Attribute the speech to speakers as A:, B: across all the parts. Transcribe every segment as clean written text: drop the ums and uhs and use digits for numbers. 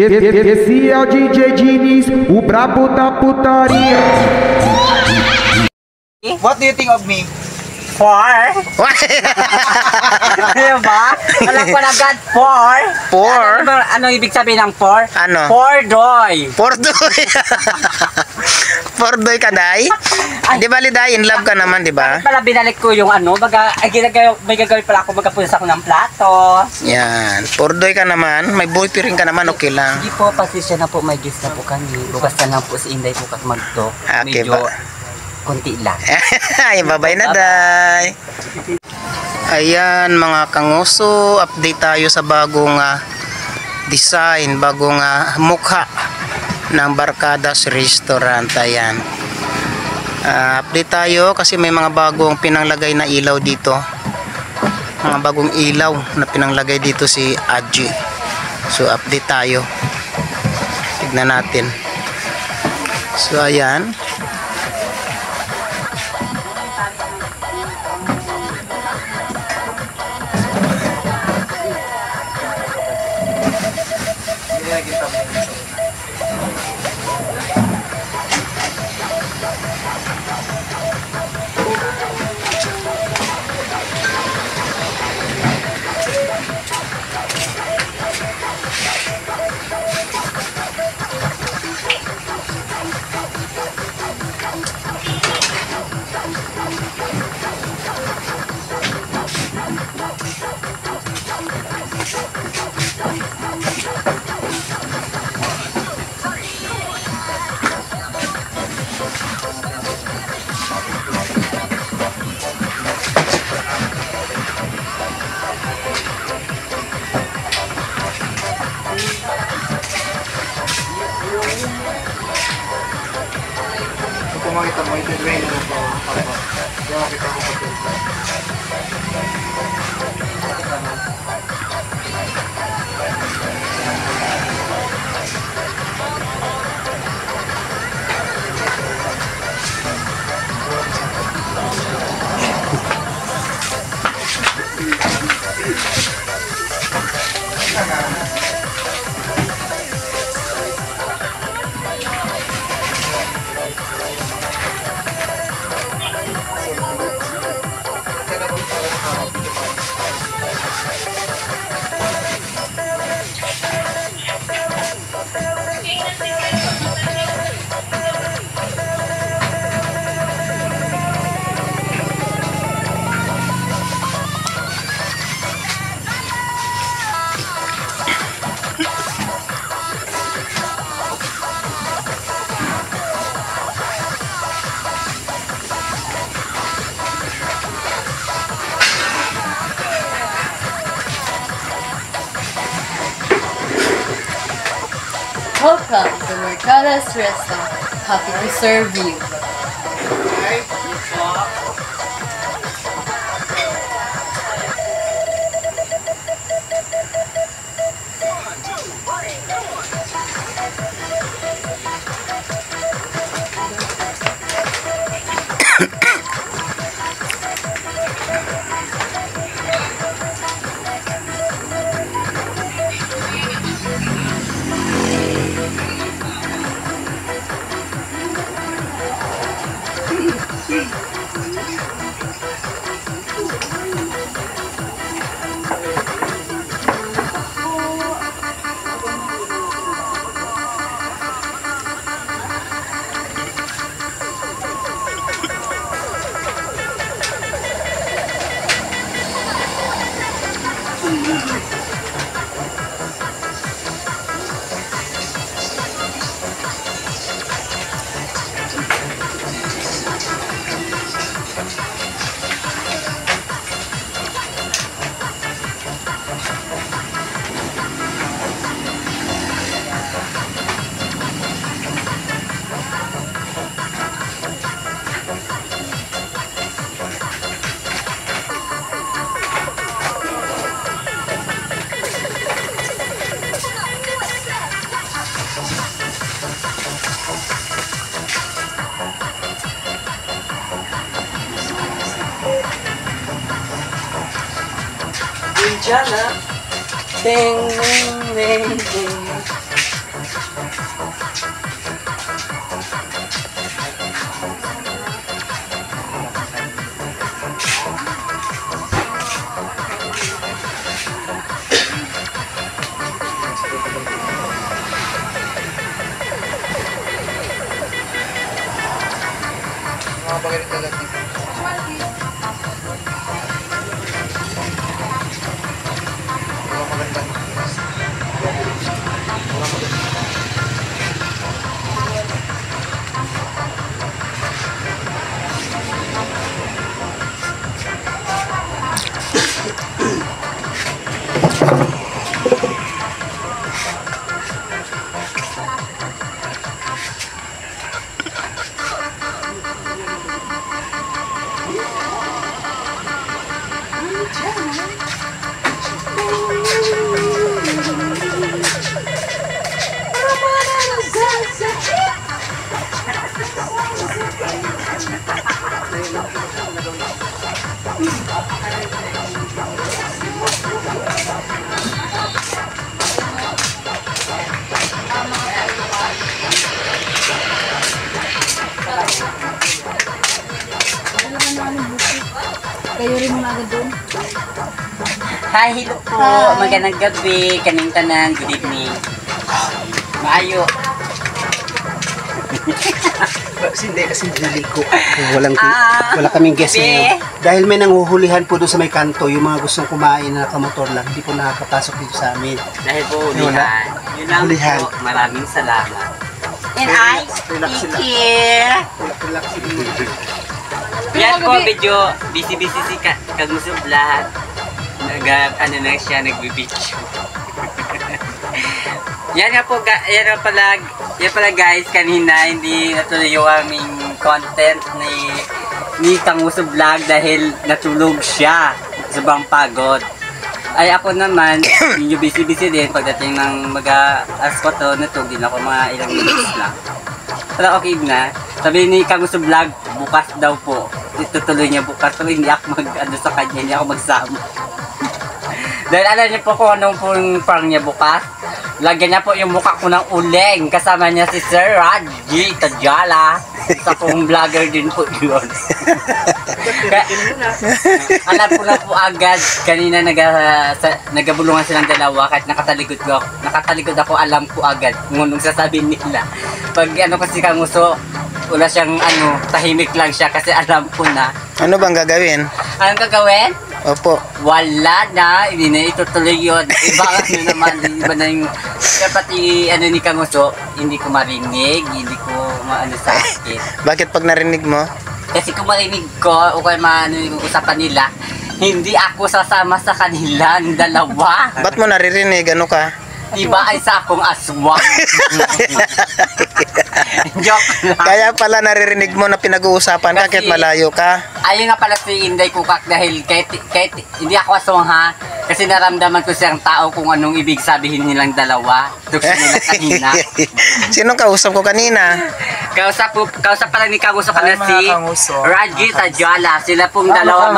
A: Esse é o DJ Diniz, o brabo da putaria.
B: What do you think of me?
C: Four. Diba? Alam ko na God, four.
D: Four?
C: Ano ibig sabihin ng four?
D: Ano?
C: Four doy.
D: Pordoy. Pordoy ka, Day? Di ba, Day? In love ka naman, di ba?
C: Pala binalik ko yung ano, may gagawin pala ako, magkapunas ako ng plato.
D: Yan. Pordoy ka naman. May boyfriend ka naman, okay lang.
C: Hindi po, pasisya na po, may gifts na po kami. Bukas na lang po si Inday po magto.
D: Okay
C: Medyo
D: ba?
C: konti lang.
D: Ay, babay na, Day. Ayan, mga kanguso. Update tayo sa bagong design, bagong mukha ng Barkadas Restaurant. Ayan. Update tayo kasi may mga bagong pinanglagay na ilaw dito. Mga bagong ilaw na pinanglagay dito si Aji. So, update tayo. Tignan natin. So, ayan.
B: Makita mo ito drain mo po. Diyan makita mo po.
E: Welcome to Mercadas Restaurant. Happy to serve you.
C: Diyan na. Ding, ding, ding, ding.
B: Mga bagay talaga dito. Mga maganda.
E: Kayo rin muna agad doon.
C: Hi, hello po. Magandang gabi. Kaning tanan. Good evening. Maayo.
F: Hindi kasi naligo. Wala kaming guest
C: be.
F: ngayon. Dahil may nanghuhulihan po doon sa may kanto, yung mga gustong kumain na nakamotor lang, hindi po nakakapasok dito sa amin.
C: Dahil po ulihan. Yun lang
F: Ulihan.
C: po. Maraming salamat. And I,
F: Relax sila. Relax sila.
C: Yan po, medyo busy-busy si Kagusog lahat. Ano na siya, nagbibidyo. Yan nga pala guys, kanina hindi natuloy yung aming content ni Kanguso Vlog dahil natulog siya. Sobrang pagod. Ay ako naman, medyo busy-busy din pagdating ng mag-alas 4, natulog din ako mga ilang minutes lang. Pero okay na. Sabi ni Kanguso Vlog, bukas daw po. Itutuloy niya bukas. Pero hindi ako sa kanya, hindi ako magsama. Dahil alam niyo po kung anong pong prank niya bukas. Lagyan niya po yung mukha ko ng uling. Kasama niya si Sir Raji Tajala. Isa pong vlogger din po yun. Alam ko na po agad. Kanina nagabulungan silang dalawa. Kahit nakatalikod ako, alam ko agad kung anong sasabihin nila. Pag kasi Kanguso, wala siyang tahimik lang siya kasi alam ko na.
D: Ano bang gagawin?
C: Anong gagawin?
D: Opo.
C: Wala na, hindi na itutuloy yun. Iba iba na yung, kaya pati ni Kanguso, hindi ko marinig, hindi ko sa akin.
D: Bakit pag narinig mo?
C: Kasi kung marinig ko, o kaya yung usapan nila, hindi ako sasama sa kanila, ng dalawa.
D: Ba't mo naririnig? Ano ka?
C: Iba ay sa akong aswang. Joke lang.
D: Kaya pala naririnig mo na pinag-uusapan ka kahit malayo ka.
C: Ayun nga pala si Inday Kukak dahil kahit hindi ako aswang ha, kasi naramdaman ko siyang tao kung anong ibig sabihin nilang dalawa. Tukso nila kanina.
D: Sinong kausap ko kanina?
C: Kausap pala ni Kanguso na si Raji Tajala. Sila pong dalawa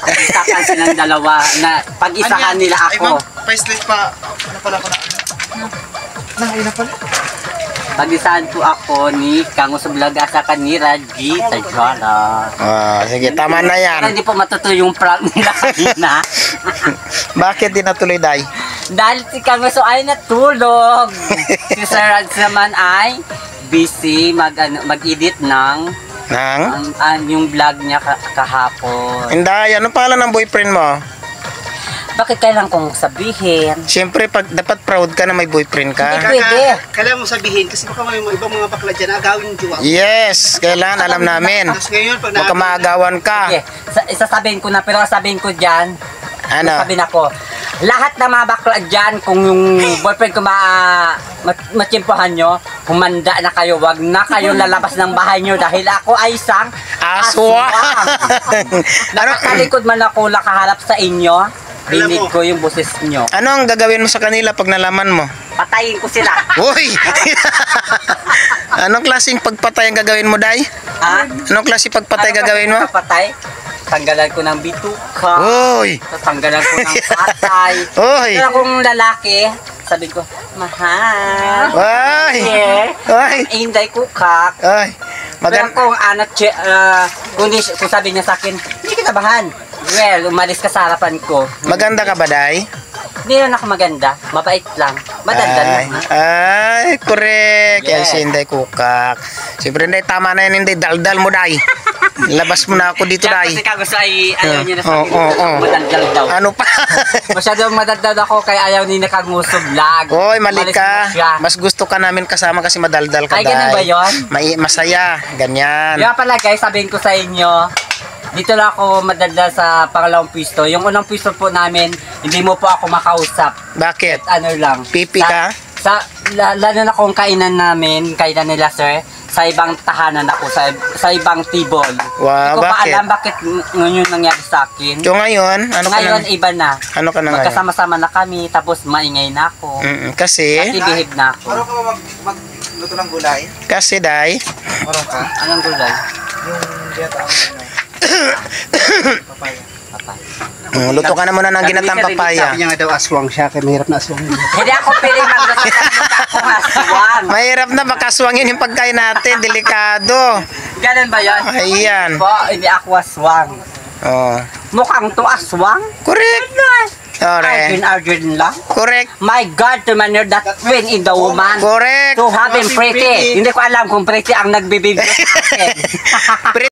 C: isakan silang dalawa na pag-isahan nila ako.
B: Pa-slate pa. Ano pala ko na? Nakaina pala.
C: Pag-isahan po ako ni Kanguso Vlog asakan ni Raji Tajala.
D: Sige, tama na yan.
C: Pero hindi po matutuloy yung prank nila kanina.
D: Bakit di natuloy, Day?
C: Dahil si Kanguso ay natulog. Si Sir Raj naman ay busy mag-edit ng yung vlog niya kahapon.
D: Inday, ano pala ng boyfriend mo?
C: Bakit kailangan kong sabihin?
D: Siyempre, dapat proud ka na may boyfriend ka.
C: Pwede.
F: Kailangan mo sabihin kasi baka may ibang mga bakla dyan agawin yung jowa.
D: Yes, kailangan alam namin.
F: Tapos ngayon, pag
D: Baka maagawan ka.
C: Okay, isasabihin ko na, pero sabihin ko dyan,
D: Ano?
C: sabihin ako, lahat ng mga bakla dyan, kung yung boyfriend ko matsimpuhan nyo, humanda na kayo, wag na kayo lalabas ng bahay nyo dahil ako ay isang
D: Aswang!
C: Nakatalikod man ako nakaharap sa inyo, dinig ko yung boses nyo.
D: Ano ang gagawin mo sa kanila pag nalaman mo?
C: Patayin ko sila.
D: Uy! Anong klaseng pagpatay ang gagawin mo, Day?
C: Ha?
D: Anong klaseng pagpatay gagawin mo?
C: Patay? Tanggalan ko ng bituka.
D: Uy!
C: Tanggalan ko ng patay.
D: Uy!
C: Pero kung lalaki, sabi ko, Mahal.
D: Ay!
C: Yeah.
D: Ay!
C: Inday ko kak.
D: Ay!
C: Pero kung kung sabi niya sa akin, hindi kita bahan. Well, umalis ka sa harapan ko.
D: Maganda ka ba, Day?
C: Hindi na ako maganda. Mabait lang. Madaldal
D: Ay,
C: lang.
D: ay, correct. Yan
C: Yeah.
D: si Inday Kukak. Siyempre, Inday, tama na yan, Inday. Daldal mo, Day. Labas mo na ako dito,
C: Siya
D: Day.
C: kasi kagusto ay ayaw niya na sa akin.
D: Oo.
C: Madaldal daw.
D: Ano pa?
C: Masyadong madaldal ako kaya ayaw ni Nakaguso vlog.
D: Hoy, mali
C: Umalis na
D: ka.
C: siya.
D: Mas gusto ka namin kasama kasi madaldal ka,
C: Ay, ganun
D: Day.
C: ba yun?
D: Masaya. Ganyan.
C: Kaya pala guys, sabihin ko sa inyo, dito lang ako madaldal sa pangalawang pwesto. Yung unang pwesto po namin, hindi mo po ako makausap.
D: Bakit?
C: Ano lang.
D: Pipi ka?
C: Lalo na kung kainan nila sir, sa ibang tahanan ako, sa ibang table.
D: Wow,
C: Hindi ko pa
D: bakit?
C: alam bakit ngayon nangyari sa akin.
D: So ngayon, ano ka
C: Ngayon,
D: na?
C: iba na.
D: Ano ka na ngayon?
C: Magkasama-sama na kami, tapos maingay na ako.
D: Kasi,
C: Kasi behave na ako.
B: Marunong ka ba magluto ng gulay?
D: kasi, Day,
B: Marunong ka?
C: Anong gulay?
B: Yung dinatawag ano? Papaya.
D: luto ka na muna ng ginatang papaya.
F: Sabi niya nga daw aswang siya, kaya mahirap na aswang.
C: Hindi ako pwede magluto ng akong aswang.
D: Mahirap na makaswangin yung pagkain natin, delikado.
C: Ganun ba yun?
D: Ayan.
C: Po, hindi ako aswang.
D: Oh.
C: Mukhang to aswang?
D: Correct. Correct.
C: Arjun lang.
D: Correct.
C: My God, to man that twin in the woman.
D: Correct.
C: To have him pretty. Hindi ko alam kung pretty ang nagbibigay sa akin.